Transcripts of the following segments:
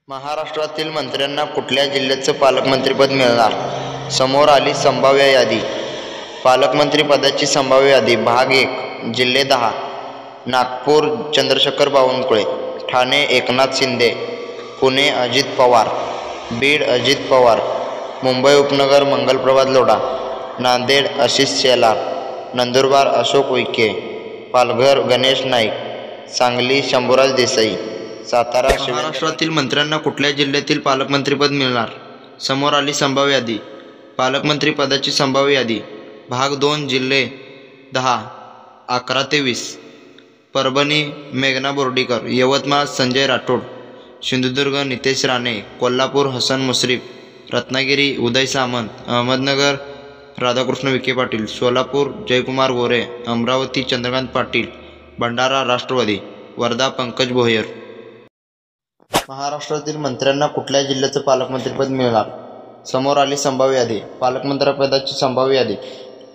महाराष्ट्रातील मंत्र्यांना कुठल्या जिल्ह्याचं पालकमंत्रीपद मिळणार? समोर आली संभाव्य यादी. पालकमंत्रीपदाची संभाव्य यादी. भाग 1. जिल्हे 10. नागपूर चंद्रशेखर बावनकुळे, ठाणे एकनाथ शिंदे, पुणे अजित पवार, बीड अजित पवार, मुंबई उपनगर मंगलप्रभात लोढा, नांदेड आशिष शेलार, नंदुरबार अशोक उईके, पालघर गणेश नाईक, सांगली शंभूराज देसाई, सातारा. महाराष्ट्रातील मंत्र्यांना कुठल्या जिल्ह्यातील पालकमंत्रीपद मिळणार? समोर आली संभाव्य यादी. पालकमंत्रीपदाची संभाव्य यादी. भाग 2. जिल्हे 10. 11 ते 20. परभणी मेघना बोर्डीकर, यवतमाळ संजय राठोड, सिंधुदुर्ग नितेश राणे, कोल्हापूर हसन मुश्रीफ, रत्नागिरी उदय सामंत, अहमदनगर राधाकृष्ण विखे पाटील, सोलापूर जयकुमार गोरे, अमरावती चंद्रकांत पाटील, भंडारा राष्ट्रवादी, वर्धा पंकज भोयर. महाराष्ट्रातील मंत्र्यांना कुठल्या जिल्ह्याचं पालकमंत्रीपद मिळणार? समोर आली संभाव्य यादी. पालकमंत्रीपदाची संभाव्य यादी.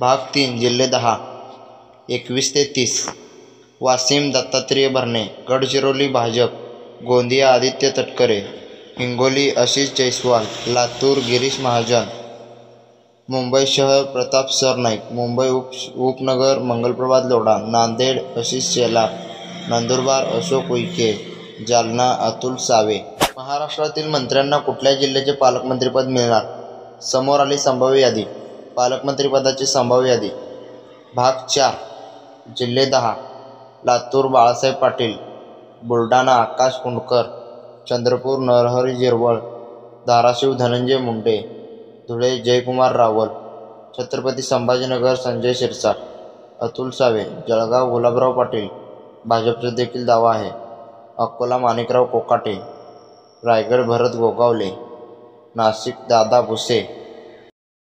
भाग 3. जिल्हे 10. 21 ते 30. वाशिम दत्तात्रेय भरणे, गडचिरोली भाजप, गोंदिया आदित्य तटकरे, हिंगोली आशिष जयस्वाल, लातूर गिरीश महाजन, मुंबई शहर प्रताप सरनाईक, मुंबई उपनगर मंगलप्रभात लोढा, नांदेड आशिष शेलार, नंदुरबार अशोक उईके, जालना अतुल सावे. महाराष्ट्रातील मंत्र्यांना कुठल्या जिल्ह्याचे पालकमंत्रीपद मिळणार? समोर आली संभाव्य यादी. पालकमंत्रीपदाची संभाव्य यादी. भाग 4. जिल्हे 10. लातूर बाळासाहेब पाटील, बुलढाणा आकाश कुंडकर, चंद्रपूर नरहरी झिरवळ, धाराशिव धनंजय मुंडे, धुळे जयकुमार रावल, छत्रपती संभाजीनगर संजय शिरसाट, अतुल सावे, जळगाव गुलाबराव पाटील, भाजपचा देखील दावा आहे, अकोला माणिकराव कोकाटे, रायगड भरत गोगावले, नाशिक दादा भुसे.